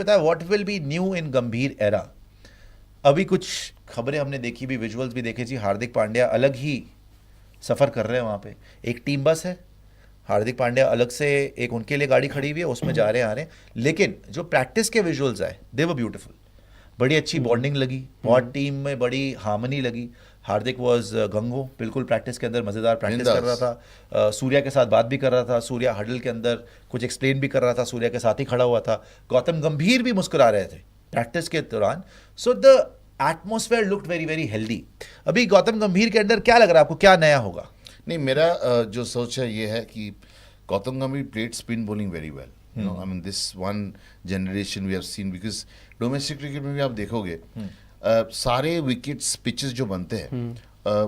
बताया what will be new in गंभीर era. अभी कुछ खबरें हमने देखी भी, विजुअल्स भी देखे जी, हार्दिक पांड्या अलग ही सफ़र कर रहे हैं वहाँ पे, एक टीम बस है, हार्दिक पांड्या अलग से एक उनके लिए गाड़ी खड़ी हुई है, उसमें जा रहे हैं आ रहे हैं। लेकिन जो प्रैक्टिस के विजुअल्स आए दे वर ब्यूटीफुल, बड़ी अच्छी बॉन्डिंग लगी और टीम में बड़ी हार्मनी लगी। हार्दिक वॉज गंगो, बिल्कुल प्रैक्टिस के अंदर मज़ेदार प्रैक्टिस कर रहा था, सूर्या के साथ बात भी कर रहा था, सूर्या हडल के अंदर कुछ एक्सप्लेन भी कर रहा था, सूर्या के साथ ही खड़ा हुआ था। गौतम गंभीर भी मुस्कुरा रहे थे प्रैक्टिस के दौरान। So the atmosphere looked very very healthy. अभी गौतम गंभीर के अंदर क्या लग रहा है आपको, क्या नया होगा? नहीं, मेरा जो सोच है ये है कि Gautam Gambhir played spin bowling very well. You know, I mean this one generation we have seen, because domestic cricket में भी आप देखोगे सारे विकेट्स पिचेस जो बनते हैं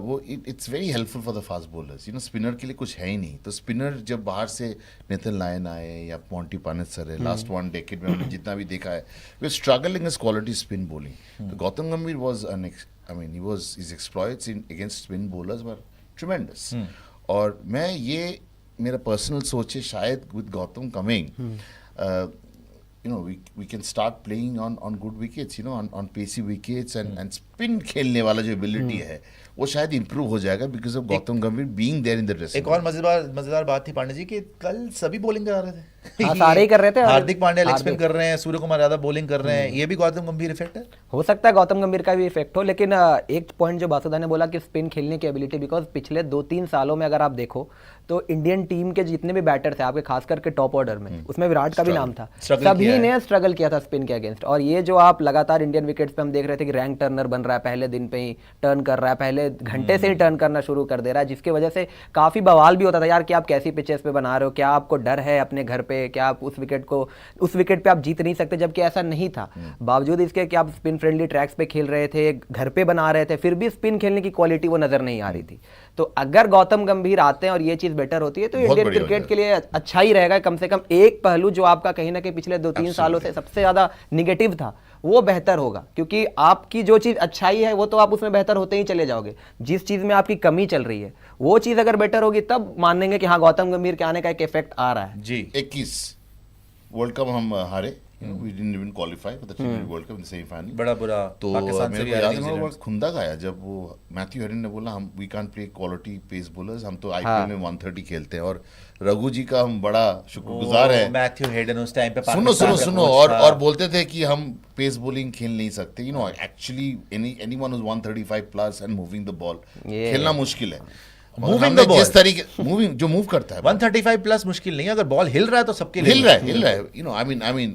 वो it's very helpful for the fast bowlers. You know, spinner के लिए कुछ है ही नहीं, तो स्पिनर जब बाहर से नेथन लायन आए या मॉन्टी पानेसर है, लास्ट वन डेकेड में हमने जितना भी देखा है, we struggling is quality spin bowling. तो Gautam Gambhir was I mean he was his exploits in against spin bowlers were tremendous. और मैं ये मेरा पर्सनल सोच है, शायद with Gautam coming you know we can start playing on good wickets, you know, on pacey wickets and spin खेलने वाला जो ability है वो शायद improve हो जाएगा because of गौतम गंभीर being there in the dressing एक और मजेदार बात थी पांडे जी कि कल सभी बॉलिंग करा रहे थे। हाँ, सारे ही कर रहे थे। हार्दिक पांड्या लेग स्पिन कर रहे हैं, सूर्य कुमार यादव बॉलिंग कर रहे हैं, ये भी गौतम गंभीर इफेक्ट है? हो सकता है गौतम गंभीर का भी इफेक्ट हो, लेकिन एक पॉइंट जो बासुदा ने बोला कि स्पिन खेलने की एबिलिटी, बिकॉज पिछले 2-3 सालों में अगर आप देखो तो इंडियन टीम के जितने भी बैटर थे आपके, खास करके टॉप ऑर्डर में, उसमें विराट का भी नाम था, सभी ने स्ट्रगल किया था स्पिन के अगेंस्ट। और ये जो आप लगातार इंडियन विकेट्स पे हम देख रहे थे कि रैंक टर्नर बन रहा है, पहले दिन पे ही टर्न कर रहा है, पहले घंटे से ही टर्न करना शुरू कर दे रहा है, जिसकी वजह से काफी बवाल भी होता था यार कि आप कैसी पिचेस पे बना रहे हो, क्या आपको डर है अपने घर पे, क्या आप उस विकेट पे आप जीत नहीं सकते, जबकि ऐसा नहीं था। बावजूद इसके कि आप स्पिन फ्रेंडली ट्रैक्स पे खेल रहे थे, घर पे बना रहे थे, फिर भी स्पिन खेलने की क्वालिटी वो नजर नहीं आ रही थी। तो अगर गौतम गंभीर आते हैं और ये चीज बेटर होती है तो इंडियन क्रिकेट के लिए अच्छा ही रहेगा। कम से कम एक पहलू जो आपका कहीं ना कहीं पिछले 2-3 सालों से सबसे ज्यादा निगेटिव था वो बेहतर होगा, क्योंकि आपकी जो चीज अच्छाई है वो तो आप उसमें बेहतर होते ही चले जाओगे। जिस चीज में आपकी कमी चल रही है वो चीज अगर बेटर होगी तब मानेंगे कि हाँ गौतम गंभीर के आने का एक इफेक्ट आ रहा है। जी, 21 वर्ल्ड कप हम हारे, we didn't even qualify for the T20 World Cup in the semi-final। बड़ा बुरा तो पाकिस्तान से मेरे भी को हारे याद है न्यूजीलैंड वो से। खुंदा गाया जब वो मैथ्यू हेडन ने बोला हम we can't play quality pace bowlers, हम तो आईपीएल में 130 खेलते हैं। और रघु जी का हम बड़ा शुक्रगुजार है, मैथ्यू हेडन उस टाइम पे सुनो पाकिस्तान सुनो का सुनो कोच था। और बोलते थे कि हम पेस बॉलिंग खेल नहीं सकते। You know, actually anyone who is 135 plus and moving the ball खेलना मुश्किल है। मूविंग द बॉल, जिस तरीके मूविंग जो मूव करता है 135 प्लस मुश्किल नहीं है, अगर बॉल हिल रहा है तो सबके लिए हिल रहा है। You know, I mean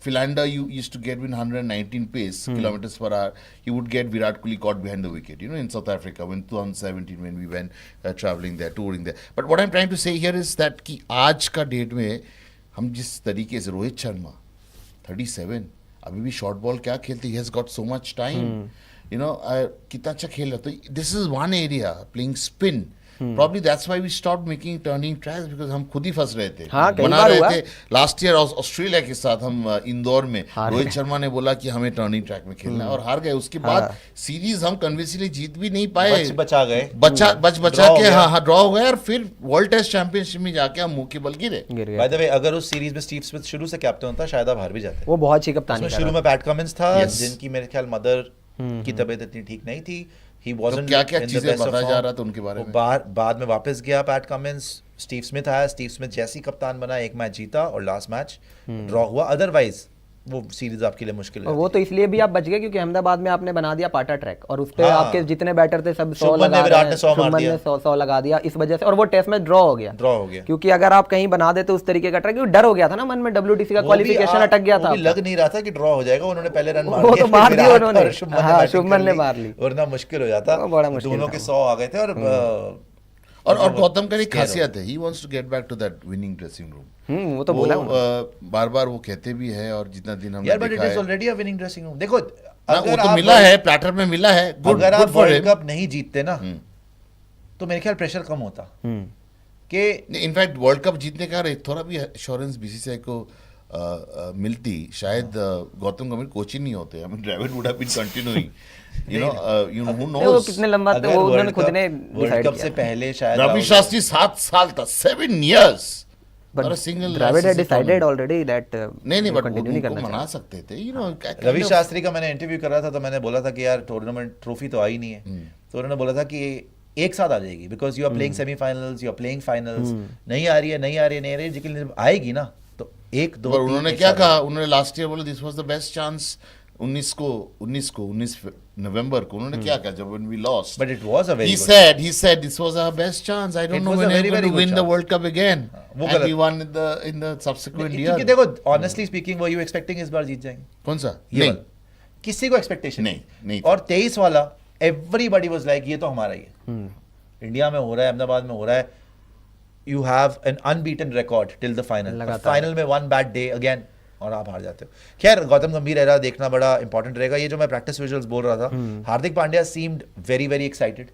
Philander used to get win 119 pace kilometers per hour. You would get Virat Kohli caught behind the wicket, you know, in South Africa when 2017 when we went traveling there, touring there. But what I'm trying to say here is that कि आज का date में हम जिस तरीके से रोहित शर्मा 37 अभी भी शॉर्ट बॉल क्या खेलते, he has got so much time. You know, कितना अच्छा खेल रहा। तो this is one area playing spin. Probably that's why we stopped making turning tracks because हम खुद ही फंस रहे थे। हाँ, कई बना बार रहे हुआ। थे लास्ट ईयर ऑस्ट्रेलिया के साथ हम इंदौर में, रोहित शर्मा ने बोला कि हमें टर्निंग ट्रैक में खेलना है और हार गए। उसके बाद सीरीज हम कन्विंसली जीत भी नहीं पाए, बचा गए, बचा Draw हो के गया। हाँ ड्रॉ हो गया और फिर वर्ल्ड टेस्ट चैंपियनशिप में जाके हम मुंह के बल गिरे। बाय द वे अगर उस सीरीज में स्टीव स्मिथ शुरू से कैप्टन होता शायद आप हार भी जाते। वो बहुत अच्छी कप्तानी उसमें कर शुरू रहा में पैट कमिंस था Yes. जिनकी मेरे ख्याल मदर की तबीयत इतनी ठीक नहीं थी। ही तो वाज़न्ट क्या क्या in the चीजें best of बताया जा form. रहा था उनके बारे वो में। बाद में वापस गया पैट कमिंस, स्टीव स्मिथ आया, स्टीव स्मिथ जैसे ही कप्तान बना, एक मैच जीता और लास्ट मैच ड्रॉ हुआ। अदरवाइज वो सीरीज आपके लिए मुश्किल और वो तो इसलिए भी आप बच गए क्योंकि अहमदाबाद में आपने बना दिया पाटा ट्रैक और उस पे हाँ। आपके जितने बैटर थे सब 100 शुभमन लगा ने, विराट रहे ने हैं, 100 मार शुभमन दिया। ने 100 लगा दिया इस वजह से, और वो टेस्ट में ड्रॉ हो गया। ड्रॉ हो गया क्योंकि अगर आप कहीं बना देते उस तरीके का ट्रैक, क्योंकि डर हो गया था ना मन में, WTC का क्वालिफिकेशन अटक गया था। वो भी लग नहीं रहा था कि ड्रॉ हो जाएगा, उन्होंने पहले रन मार वो दिए, तो मार फिर दिए विराट उन्होंने। और शुभमन हाँ, बैटिंग शुभमन कर ने ली, मार ली। वरना मुश्किल हो जाता। वो बड़ा मुश्किल दोनों था। के 100 आ गए थे और गौतम का एक खासियत है, he wants to get back to that winning dressing room. वो तो बोला बार बार वो कहते भी है और जितना दिन हमने यार बट इट देखा इज है already a winning dressing room. देखो वो अगर तो आप मिला है, प्लेटर में मिला है, अगर आप good for world him. Cup नहीं जीतते ना तो मेरे ख्याल प्रेशर कम होता कि इनफैक्ट वर्ल्ड कप जीतने का थोड़ा भी एश्योरेंस बीसीसीआई को मिलती, शायद गौतम गंभीर कोच ही नहीं होते। I mean Dravid would have been continuing, you know who वो नोस। कितने लंबा अगर वो उन्होंने खुद ने वर्ल्ड डिसाइड कप से किया। पहले शायद रवि शास्त्री 7 साल था, 7 years But और single Dravid had assist decided tournament. already that नहीं बट continue नहीं उनको करना मना सकते थे, you know, रवि शास्त्री का मैंने इंटरव्यू कर रहा था तो मैंने बोला था कि यार टूर्नामेंट ट्रॉफी तो आई नहीं है, तो उन्होंने बोला था कि एक साथ आ जाएगी because you are playing semifinals, you are playing finals, नहीं आ रही है नहीं आ रही है नहीं आ रही है, लेकिन जब आएगी ना तो एक दो पर तीन उन्होंने एक क्या साथ कहा, उन्होंने लास्ट ईयर बोला this was the best chance 19 नवंबर को उन्होंने क्या कहा जब when we lost, but it was a very he said this was our best chance, I It don't know was a when very, we're going very to good win the chance. World Cup again, वो and गलत। we won in the subsequent year। क्योंकि देखो honestly speaking were you expecting इस बार जीत जाएंगे? कौन सा? ये नहीं, वाला। किसी को एक्सपेक्टेशन नहीं और 23 वाला एवरीबॉडी वाज लाइक ये तो हमारा ही है, इंडिया में हो रहा है, अहमदाबाद में हो रहा है, you have an unbeaten record till the final, लगातार। फाइनल में वन बैड डे अगेन और आप हार जाते हो। खैर गौतम गंभीर एरा देखना बड़ा इंपॉर्टेंट रहेगा। ये जो मैं प्रैक्टिस विजुअल्स बोल रहा था, Hardik Pandya seemed very very excited,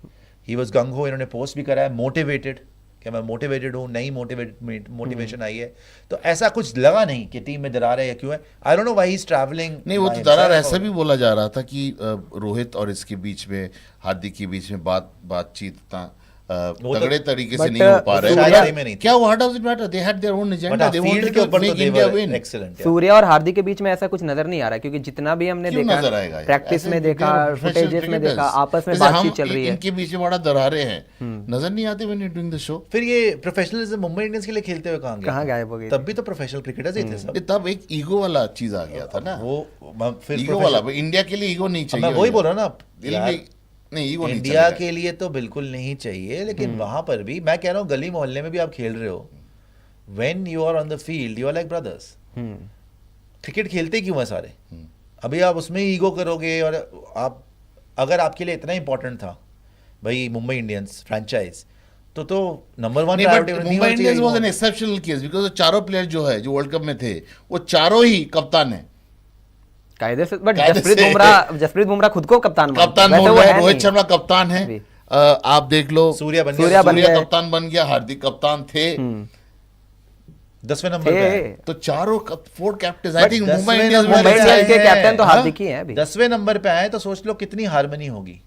he was gung ho, इन्होंने पोस्ट भी करा है मोटिवेटेड कि मैं मोटिवेटेड हूँ, नई मोटिवेशन आई है, तो ऐसा कुछ लगा नहीं कि टीम में दरार है या क्यों है। I don't know why he is travelling. नहीं वो तो दरार ऐसा भी बोला जा रहा था कि रोहित और इसके बीच में, हार्दिक के बीच में बातचीत था, वो तो- तगड़े तरीके से but, नहीं हो पा रहे सूर्या हैं। में नहीं क्या what does it matter, they had their own but agenda, they field wanted के टू ऊपर make India win. Excellent. Surya और हार्दिक के बीच में ऐसा कुछ नजर नहीं आ रहा है, क्योंकि जितना भी हमने क्यों देखा नजर आएगा? प्रैक्टिस में देखा, फुटेजेस में देखा, आपस में जैसे बातचीत हम चल रही है। इनके बीच में बड़ा दरारें हैं, नजर नहीं आते when you doing the show. फिर ये प्रोफेशनलिज्म मुंबई इंडियंस के लिए खेलते हुए कहाँ गया? कहाँ गायब हो गई? तब भी तो प्रोफेशनल क्रिकेटर्स ही थे सब। तब एक ईगो वाला चीज आ गया था ना, वो फिर ईगो वाला। इंडिया के लिए ईगो नहीं अब चाहिए। मैं वही बोल रहा हूँ ना, दिल यार, में नहीं ईगो नहीं इंडिया चलेगा। के लिए तो बिल्कुल नहीं चाहिए, लेकिन वहां पर भी मैं कह रहा हूँ गली मोहल्ले में भी आप खेल रहे हो, when you are on the field you are like brothers. Cricket खेलते क्यों है सारे? अभी आप उसमें ही ईगो करोगे, और आप अगर आपके लिए इतना इंपॉर्टेंट था भाई मुंबई इंडियंस फ्रेंचाइज, तो नंबर वन नहीं but Mumbai Indians was an exceptional case because चारों प्लेयर जो है जो वर्ल्ड कप में थे वो चारों ही कप्तान है, कायदे से। बट कायदे जसप्रीत से। बुमराह खुद को कप्तान मानता है। कप्तान वैसे बोल वो रहे है हैं, रोहित नहीं। शर्मा कप्तान है, अभी। आप देख लो सूर्या बन सूर्या गया, बन सूर्या गया। कप्तान बन गया, हार्दिक कप्तान थे, 10वें नंबर पे है। थे। तो चारों four captain I But think 10वें मुंबई नंबर इंडियंस पे मुंबई इंडियंस के है। कैप्टन तो हाँ? हार्दिक ही हैं अभी। 10वें नंबर पे आए तो सोच लो कितनी हार्मनी होगी।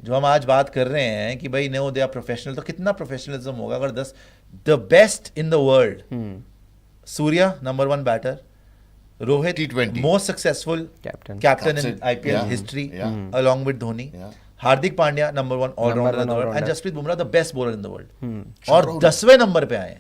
जो हम आज बात कर रहे हैं कि भाई नो दे आर प्रोफेशनल, तो कितना प्रोफेशनलिज्म होगा अगर 10 the best in the world, Surya number 1 batter, Rohit T20 most successful Captain. Captain in Captain, IPL yeah, history yeah. along with Dhoni, Yeah. Hardik Pandya number 1 allrounder in the world, and all-rounder. Jasprit Bumrah the best bowler in the world, और 10वें number पे आए हैं।